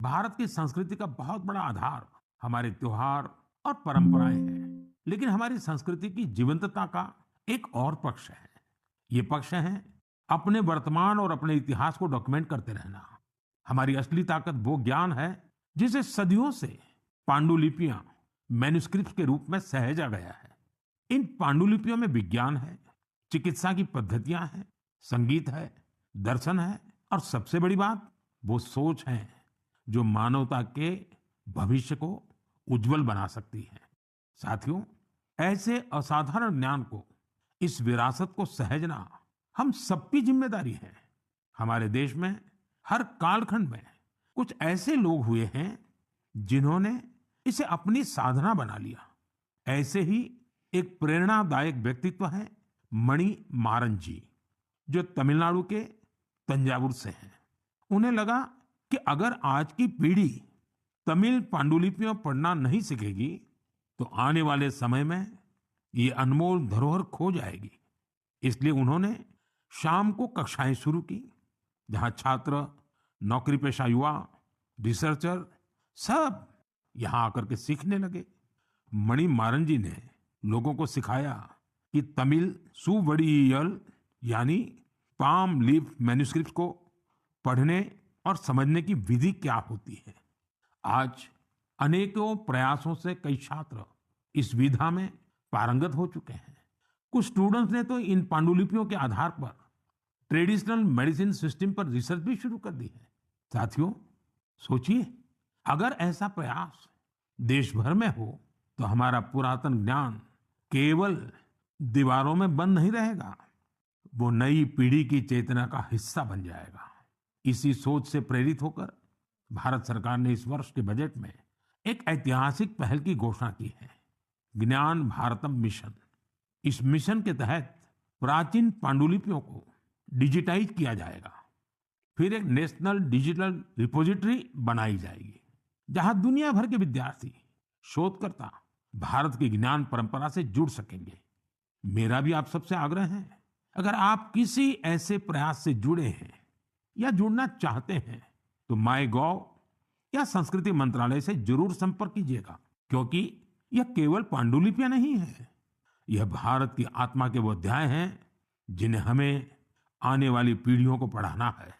भारत की संस्कृति का बहुत बड़ा आधार हमारे त्योहार और परंपराएं हैं। लेकिन हमारी संस्कृति की जीवंतता का एक और पक्ष है। ये पक्ष है अपने वर्तमान और अपने इतिहास को डॉक्यूमेंट करते रहना। हमारी असली ताकत वो ज्ञान है जिसे सदियों से पांडुलिपियां मैन्युस्क्रिप्ट के रूप में सहेजा गया है। इन पांडुलिपियों में विज्ञान है, चिकित्सा की पद्धतियां हैं, संगीत है, दर्शन है और सबसे बड़ी बात वो सोच है जो मानवता के भविष्य को उज्जवल बना सकती है। साथियों, ऐसे असाधारण ज्ञान को, इस विरासत को सहेजना हम सबकी जिम्मेदारी है। हमारे देश में हर कालखंड में कुछ ऐसे लोग हुए हैं जिन्होंने इसे अपनी साधना बना लिया। ऐसे ही एक प्रेरणादायक व्यक्तित्व है मणि मारन जी, जो तमिलनाडु के तंजावुर से हैं। उन्हें लगा कि अगर आज की पीढ़ी तमिल पांडुलिपियां पढ़ना नहीं सीखेगी तो आने वाले समय में ये अनमोल धरोहर खो जाएगी। इसलिए उन्होंने शाम को कक्षाएं शुरू की, जहां छात्र, नौकरी पेशा युवा, रिसर्चर सब यहां आकर के सीखने लगे। मणि मारन जी ने लोगों को सिखाया कि तमिल सुवड़ियल यानी पाम लीफ मैन्युस्क्रिप्ट को पढ़ने और समझने की विधि क्या होती है। आज अनेकों प्रयासों से कई छात्र इस विधा में पारंगत हो चुके हैं। कुछ स्टूडेंट्स ने तो इन पांडुलिपियों के आधार पर ट्रेडिशनल मेडिसिन सिस्टम पर रिसर्च भी शुरू कर दी है। साथियों, सोचिए, अगर ऐसा प्रयास देश भर में हो तो हमारा पुरातन ज्ञान केवल दीवारों में बंद नहीं रहेगा, वो नई पीढ़ी की चेतना का हिस्सा बन जाएगा। इसी सोच से प्रेरित होकर भारत सरकार ने इस वर्ष के बजट में एक ऐतिहासिक पहल की घोषणा की है, ज्ञान भारतम मिशन। इस मिशन के तहत प्राचीन पांडुलिपियों को डिजिटाइज किया जाएगा। फिर एक नेशनल डिजिटल रिपोजिटरी बनाई जाएगी, जहां दुनिया भर के विद्यार्थी, शोधकर्ता भारत की ज्ञान परंपरा से जुड़ सकेंगे। मेरा भी आप सबसे आग्रह है, अगर आप किसी ऐसे प्रयास से जुड़े हैं या जुड़ना चाहते हैं तो माय गॉव या संस्कृति मंत्रालय से जरूर संपर्क कीजिएगा, क्योंकि यह केवल पांडुलिपियां नहीं है, यह भारत की आत्मा के वो अध्याय हैं जिन्हें हमें आने वाली पीढ़ियों को पढ़ाना है।